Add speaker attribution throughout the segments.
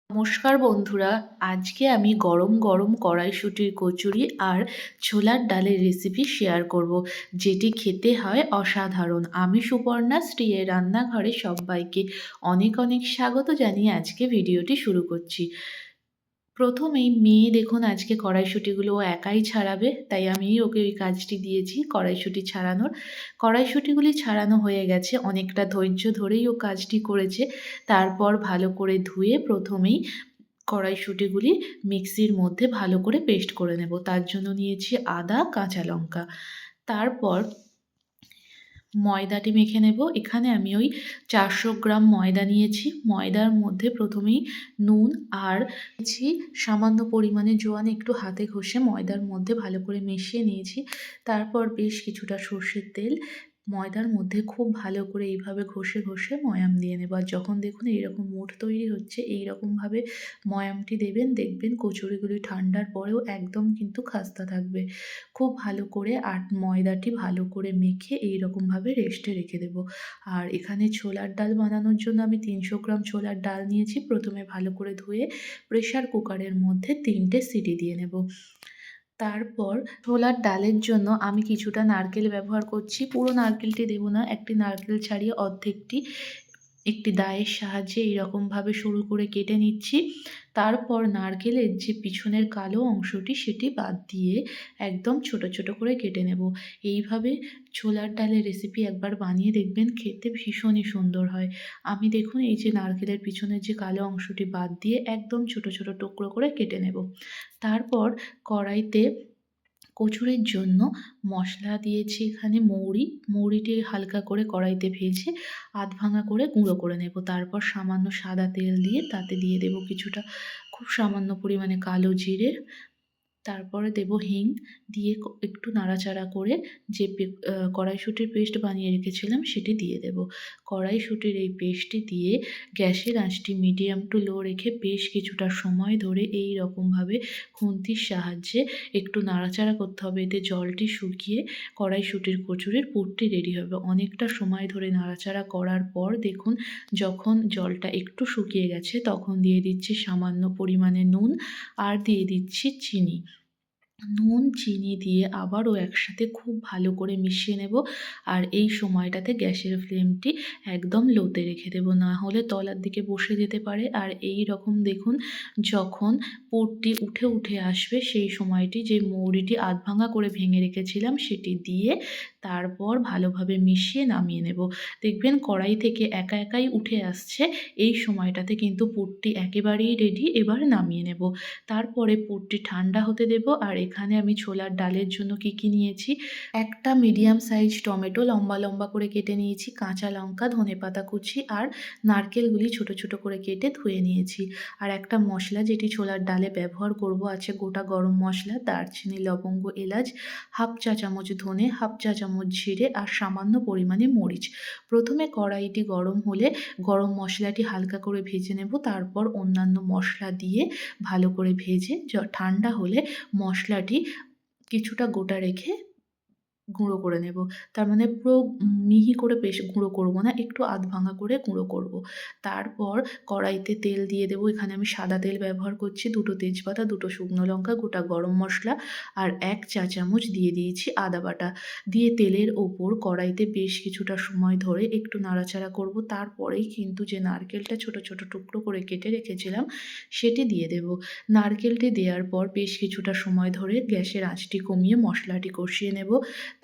Speaker 1: নমস্কার বন্ধুরা, আজকে আমি গরম গরম কড়াইশুঁটির কচুরি আর ছোলার ডালের রেসিপি শেয়ার করব, যেটি খেতে হয় অসাধারণ। আমি সুপর্ণা শ্রীয়ের রান্নাঘরে সবাইকে অনেক অনেক স্বাগত জানিয়ে আজকে ভিডিওটি শুরু করছি। প্রথমেই মেয়ে দেখুন আজকে কড়াইশুঁটিগুলো ও একাই ছাড়াবে, তাই আমি ওকে ওই কাজটি দিয়েছি কড়াইশুঁটি ছাড়ানোর। কড়াইশুঁটিগুলি ছাড়ানো হয়ে গেছে, অনেকটা ধৈর্য ধরেই ও কাজটি করেছে। তারপর ভালো করে ধুয়ে প্রথমেই কড়াইশুঁটিগুলি মিক্সির মধ্যে ভালো করে পেস্ট করে নেব। তার জন্য নিয়েছি আদা, কাঁচা লঙ্কা। তারপর ময়দাটি মেখে নেব। এখানে আমি ওই 400 গ্রাম ময়দা নিয়েছি। ময়দার মধ্যে প্রথমেই নুন আর সামান্য পরিমাণে জোয়ান একটু হাতে ঘষে ময়দার মধ্যে ভালো করে মিশিয়ে নিয়েছি। তারপর বেশ কিছুটা সর্ষের তেল ময়দার মধ্যে খুব ভালো করে এইভাবে ঘষে ঘষে ময়াম দিয়ে নেব। আর যখন দেখুন এইরকম মুঠ তৈরি হচ্ছে, এইরকমভাবে ময়ামটি দেবেন, দেখবেন কচুরিগুলি ঠান্ডার পরেও একদম কিন্তু খাস্তা থাকবে। খুব ভালো করে ময়দাটি ভালো করে মেখে এইরকমভাবে রেস্টে রেখে দেব। আর এখানে ছোলার ডাল বানানোর জন্য আমি 300 গ্রাম ছোলার ডাল নিয়েছি। প্রথমে ভালো করে ধুয়ে প্রেসার কুকারের মধ্যে 3টে সিটি দিয়ে নেব। তারপর ছোলার ডালের জন্য আমি কিছুটা নারকেল ব্যবহার করছি। পুরো নারকেলটি দেব না, একটি নারকেল ছাড়িয়ে অর্ধেকটি একটি দায়ের সাহায্যে এইরকমভাবে সরু করে কেটে নিচ্ছি। তারপর নারকেলের যে পিছনের কালো অংশটি সেটি বাদ দিয়ে একদম ছোট ছোট করে কেটে নেব। এইভাবে ছোলার ডালের রেসিপি একবার বানিয়ে দেখবেন, খেতে ভীষণই সুন্দর হয়। আমি দেখুন এই যে নারকেলের পিছনের যে কালো অংশটি বাদ দিয়ে একদম ছোট ছোট টুকরো করে কেটে নেব। তারপর কড়াইতে কচুরির জন্য মশলা দিয়েছি এখানে মৌরিটি হালকা করে কড়াইতে ভেজে ভাঙা করে গুঁড়ো করে নেব। তারপর সামান্য সাদা তেল দিয়ে তাতে দিয়ে দেব কিছুটা খুব সামান্য পরিমাণে কালো জিরে, তারপরে দেব হিং, দিয়ে একটু নাড়াচাড়া করে যে কড়াইশুঁটির পেস্ট বানিয়ে রেখেছিলাম সেটি দিয়ে দেব। কড়াইশুঁটির এই পেস্টটি দিয়ে গ্যাসের আঁচটি মিডিয়াম টু লো রেখে বেশ কিছুটা সময় ধরে এই রকমভাবে খুন্তির সাহায্যে একটু নাড়াচাড়া করতে হবে। এতে জলটি শুকিয়ে কড়াইশুঁটির কচুরির পুরটি রেডি হবে। অনেকটা সময় ধরে নাড়াচাড়া করার পর দেখুন যখন জলটা একটু শুকিয়ে গেছে তখন দিয়ে দিচ্ছি সামান্য পরিমাণে নুন আর দিয়ে দিচ্ছি চিনি। নুন চিনি দিয়ে আবারও একসাথে খুব ভালো করে মিশিয়ে নেব। আর এই সময়টাতে গ্যাসের ফ্লেমটি একদম লোতে রেখে দেব, না হলে তলার দিকে বসে যেতে পারে। আর এই রকম দেখুন যখন পুরটি উঠে উঠে আসবে সেই সময়টি যে মৌরিটি ভাঙা করে ভেঙে রেখেছিলাম সেটি দিয়ে তারপর ভালোভাবে মিশিয়ে নামিয়ে নেব। দেখবেন কড়াই থেকে একা একাই উঠে আসছে। এই সময়টাতে কিন্তু পুরটি একেবারেই রেডি। এবার নামিয়ে নেব। তারপরে পুরটি ঠান্ডা হতে দেব। আর এখানে আমি ছোলার ডালের জন্য কি নিয়েছি, একটা মিডিয়াম সাইজ টমেটো লম্বা লম্বা করে কেটে নিয়েছি, কাঁচা লঙ্কা, ধনেপাতা কুচি আর নারকেলগুলি ছোট ছোট করে কেটে ধুয়ে নিয়েছি। আর একটা মশলা যেটি ছোলার ডালে ব্যবহার করব আছে গোটা গরম মশলা, দারচিনি, লবঙ্গ, এলাচ, হাফ চা চামচ ধনে, হাফ চা চামচ জিরে আর সামান্য পরিমাণে মরিচ। প্রথমে কড়াইটি গরম হলে গরম মশলাটি হালকা করে ভেজে নেব। তারপর অন্যান্য মশলা দিয়ে ভালো করে ভেজে ঠান্ডা হলে মশলাটি কিছুটা গোটা রেখে গুঁড়ো করে নেব। তার মানে পুরো মিহি করে গুঁড়ো করব না, একটু ভাঙা করে গুঁড়ো করব। তারপর কড়াইতে তেল দিয়ে দেব। এখানে আমি সাদা তেল ব্যবহার করছি। 2টো তেজপাতা, 2টো শুকনো লঙ্কা, গোটা গরম মশলা আর 1 চা চামচ দিয়ে দিয়েছি আদা বাটা। দিয়ে তেলের ওপর কড়াইতে বেশ কিছুটা সময় ধরে একটু নাড়াচাড়া করব। তারপরেই কিন্তু যে নারকেলটা ছোট ছোট টুকরো করে কেটে রেখেছিলাম সেটি দিয়ে দেব। নারকেলটি দেওয়ার পর বেশ কিছুটা সময় ধরে গ্যাসের আঁচটি কমিয়ে মশলাটি কষিয়ে নেব।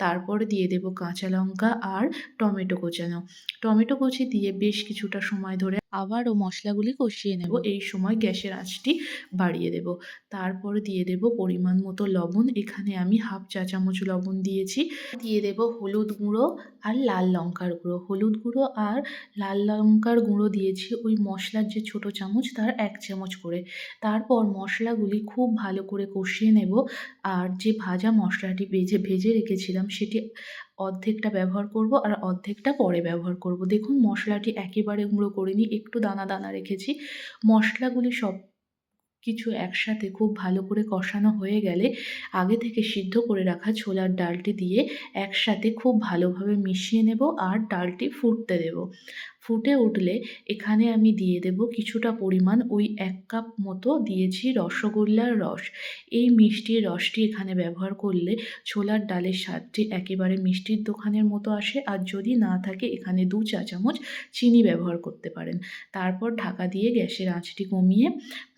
Speaker 1: তারপরে দিয়ে দেব কাঁচা লঙ্কা আর টমেটো কোচানো। টমেটো কুচি দিয়ে বেশ কিছুটা সময় ধরে আবারও মশলাগুলি কষিয়ে নেব। এই সময় গ্যাসের আঁচটি বাড়িয়ে দেব। তারপরে দিয়ে দেব পরিমাণ মতো লবণ। এখানে আমি হাফ চা চামচ লবণ দিয়েছি। দিয়ে দেব হলুদ গুঁড়ো আর লাল লঙ্কার গুঁড়ো। হলুদ গুঁড়ো আর লাল লঙ্কার গুঁড়ো দিয়েছি ওই মশলার যে ছোট চামচ তার 1 চামচ করে। তারপর মশলাগুলি খুব ভালো করে কষিয়ে নেব। আর যে ভাজা মশলাটি ভেজে রেখেছিলাম সেটি অর্ধেকটা ব্যবহার করব আর অর্ধেকটা পরে ব্যবহার করব। দেখুন মশলাটি একেবারে গুঁড়ো করিনি, একটু দানা দানা রেখেছি। মশলাগুলি সব কিছু একসাথে খুব ভালো করে কষানো হয়ে গেলে আগে থেকে সিদ্ধ করে রাখা ছোলার ডালটি দিয়ে একসাথে খুব ভালোভাবে মিশিয়ে নেব আর ডালটি ফুটতে দেব। ফুটে উঠলে এখানে আমি দিয়ে দেব কিছুটা পরিমাণ ওই ১ কাপ মতো দিয়েছি রসগোল্লার রস। এই মিষ্টির রসটি এখানে ব্যবহার করলে ছোলার ডালের স্বাদটি একেবারে মিষ্টির দোকানের মতো আসে। আর যদি না থাকে এখানে ২ চা চামচ চিনি ব্যবহার করতে পারেন। তারপর ঢাকা দিয়ে গ্যাসের আঁচটি কমিয়ে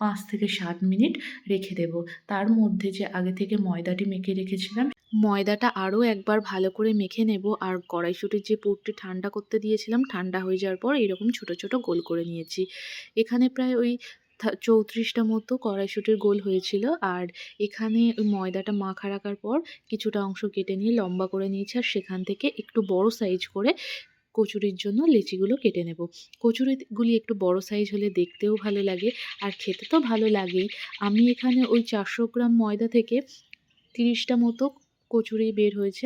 Speaker 1: ৫ থেকে ৭ মিনিট রেখে দেব। তার মধ্যে যে আগে থেকে ময়দাটি মেখে রেখেছিলাম, ময়দাটা আরও একবার ভালো করে মেখে নেব। আর কড়াইশুঁটির যে পুরটি ঠান্ডা করতে দিয়েছিলাম, ঠান্ডা হয়ে যাওয়ার পর এইরকম ছোট ছোট গোল করে নিয়েছি। এখানে প্রায় ওই ৩৪টা মতো কড়াইশুঁটির গোল হয়েছিল। আর এখানে ওই ময়দাটা মাখা রাখার পর কিছুটা অংশ কেটে নিয়ে লম্বা করে নিয়েছি, আর সেখান থেকে একটু বড় সাইজ করে কচুরির জন্য লেচিগুলো কেটে নেব। কচুরিগুলি একটু বড় সাইজ হলে দেখতেও ভালো লাগে আর খেতে তো ভালো লাগেই। আমি এখানে ওই ৪০০ গ্রাম ময়দা থেকে ৩০টা মতো কচুরি বের হয়েছে,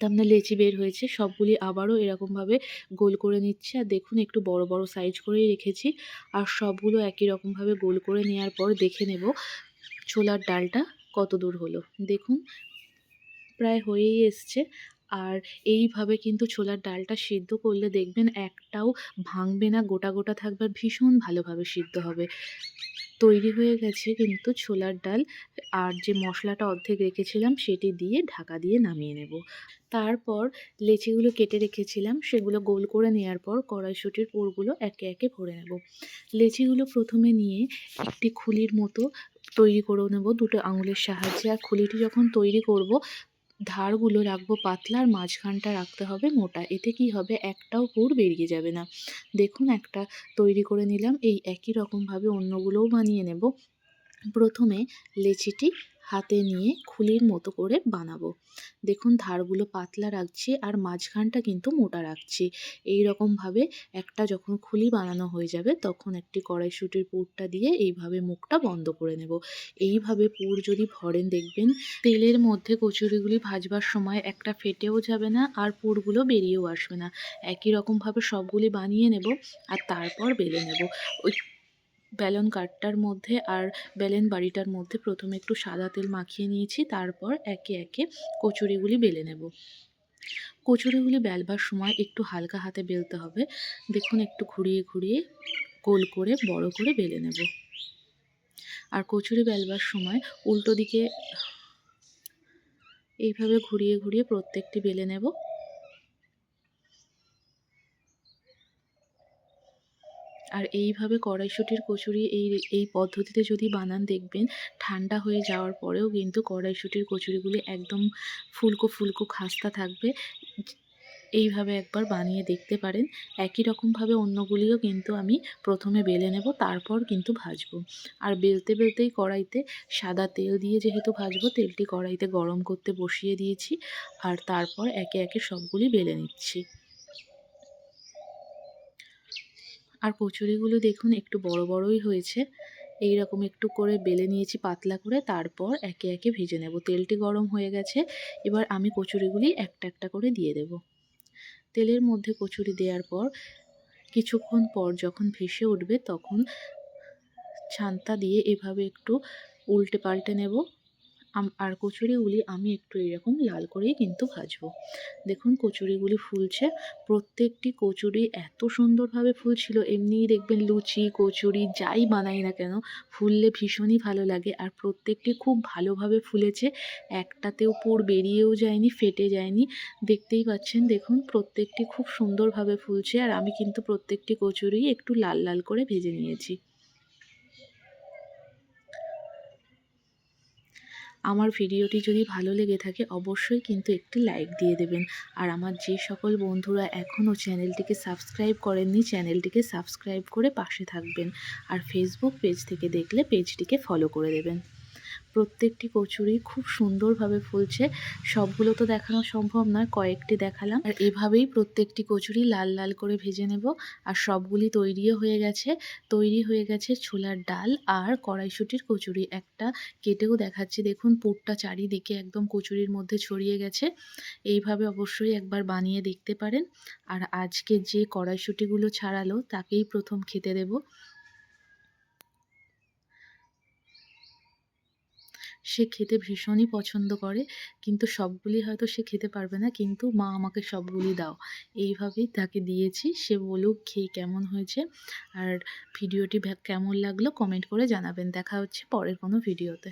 Speaker 1: তার মানে লেচি বের হয়েছে। সবগুলি আবারও এরকমভাবে গোল করে নিচ্ছি। আর দেখুন একটু বড় বড় সাইজ করেই রেখেছি। আর সবগুলো একই রকমভাবে গোল করে নেওয়ার পর দেখে নেব ছোলার ডালটা কত দূর হলো। দেখুন প্রায় হয়েই এসছে। আর এইভাবে কিন্তু ছোলার ডালটা সিদ্ধ করলে দেখবেন একটাও ভাঙবে না, গোটা গোটা থাকবে আর ভীষণ ভালোভাবে সিদ্ধ হবে। তৈরি হয়ে গেছে কিন্তু ছোলার ডাল। আর যে মশলাটা অর্ধেক রেখেছিলাম সেটি দিয়ে ঢাকা দিয়ে নামিয়ে নেব। তারপর লেচিগুলো কেটে রেখেছিলাম সেগুলো গোল করে নেওয়ার পর কড়াইশুঁটির পুরগুলো একে একে ভরে নেব। লেচিগুলো প্রথমে নিয়ে একটি খুলির মতো তৈরি করে নেব ২টো আঙুলের সাহায্যে। আর খুলিটি যখন তৈরি করব, ধারগুলো রাখবো পাতলা আর মাঝখানটা রাখতে হবে মোটা। এতে কি হবে, একটাও পুর বেরিয়ে যাবে না। দেখুন একটা তৈরি করে নিলাম। এই একই রকমভাবে অন্যগুলোও বানিয়ে নেব। প্রথমে লেচিটি হাতে নিয়ে খুলির মতো করে বানাবো। দেখুন ধারগুলো পাতলা রাখছি আর মাঝখানটা কিন্তু মোটা রাখছি। এই রকমভাবে একটা যখন খুলি বানানো হয়ে যাবে তখন একটি কড়াইশুঁটির পুরটা দিয়ে এইভাবে মুখটা বন্ধ করে নেব। এইভাবে পুর যদি ভরেন দেখবেন তেলের মধ্যে কচুরিগুলি ভাজবার সময় একটা ফেটেও যাবে না আর পুরগুলো বেরিয়েও আসবে না। একই রকমভাবে সবগুলি বানিয়ে নেব আর তারপর বেলে নেব। ওই বেলন কাঠটার মধ্যে আর বেলেন বাড়িটার মধ্যে প্রথমে একটু সাদা তেল মাখিয়ে নিয়েছি, তারপর একে একে কচুরিগুলি বেলে নেব। কচুরিগুলি বেলবার সময় একটু হালকা হাতে বেলতে হবে। দেখুন একটু ঘুরিয়ে ঘুরিয়ে গোল করে বড় করে বেলে নেব। আর কচুরি বেলবার সময় উল্টো দিকে এইভাবে ঘুরিয়ে ঘুরিয়ে প্রত্যেকটি বেলে নেব। আর এইভাবে কড়াইশুঁটির কচুরি এই পদ্ধতিতে যদি বানান দেখবেন ঠান্ডা হয়ে যাওয়ার পরেও কিন্তু কড়াইশুঁটির কচুরিগুলি একদম ফুলকো ফুলকো খাস্তা থাকবে। এইভাবে একবার বানিয়ে দেখতে পারেন। একই রকমভাবে অন্যগুলিও কিন্তু আমি প্রথমে বেলে নেব, তারপর কিন্তু ভাজবো। আর বেলতে বেলতেই কড়াইতে সাদা তেল দিয়ে যেহেতু ভাজবো, তেলটি কড়াইতে গরম করতে বসিয়ে দিয়েছি। আর তারপর একে একে সবগুলি বেলে নিচ্ছি। আর কচুরিগুলো দেখুন একটু বড় বড়ই হয়েছে। এই রকম একটু করে বেলে নিয়েছি পাতলা করে, তারপর একে একে ভেজে নেব। তেলটি গরম হয়ে গেছে, এবার আমি কচুরিগুলি একটা একটা করে দিয়ে দেব। তেলের মধ্যে কচুরি দেওয়ার পর কিছুক্ষণ পর যখন ভেসে উঠবে তখন ছান্তা দিয়ে এভাবে একটু উল্টে পাল্টে নেব। আর কচুরিগুলি আমি একটু এরকম লাল করেই কিন্তু ভাজবো। দেখুন কচুরিগুলি ফুলছে। প্রত্যেকটি কচুরি এত সুন্দরভাবে ফুলছিল। এমনিই দেখবেন লুচি কচুরি যাই বানাই না কেন ফুললে ভীষণই ভালো লাগে। আর প্রত্যেকটি খুব ভালোভাবে ফুলেছে, একটাতেও পুর বেরিয়েও যায়নি, ফেটে যায়নি। দেখতেই পাচ্ছেন দেখুন প্রত্যেকটি খুব সুন্দরভাবে ফুলছে। আর আমি কিন্তু প্রত্যেকটি কচুরি একটু লাল লাল করে ভেজে নিয়েছি। আমার ভিডিওটি যদি ভালো লেগে থাকে অবশ্যই কিন্তু একটি লাইক দিয়ে দেবেন। আর আমার যে সকল বন্ধুরা এখনও চ্যানেলটিকে সাবস্ক্রাইব করেননি চ্যানেলটিকে সাবস্ক্রাইব করে পাশে থাকবেন। আর ফেসবুক পেজ থেকে দেখলে পেজটিকে ফলো করে দেবেন। প্রত্যেকটি কচুরি খুব সুন্দরভাবে ফুলছে। সবগুলো তো দেখানো সম্ভব নয়, কয়েকটি দেখালাম। আর এভাবেই প্রত্যেকটি কচুরি লাল লাল করে ভেজে নেব। আর সবগুলি তৈরি হয়ে গেছে ছোলার ডাল আর কড়াইশুঁটির কচুরি। একটা কেটেও দেখাচ্ছি, দেখুন পুরটা চারিদিকে একদম কচুরির মধ্যে ছড়িয়ে গেছে। এইভাবে অবশ্যই একবার বানিয়ে দেখতে পারেন। আর আজকে যে কড়াইশুঁটিগুলো ছাড়ালো তাকেই প্রথম খেতে দেব। সে খেতে ভীষণই পছন্দ করে, কিন্তু সবগুলি হয়তো সে খেতে পারবে না, কিন্তু মা আমাকে সবগুলি দাও, এইভাবেই তাকে দিয়েছি। সে বলুক খেয়ে কেমন হয়েছে, আর ভিডিওটি কেমন লাগলো কমেন্ট করে জানাবেন। দেখা হচ্ছে পরের কোনো ভিডিওতে।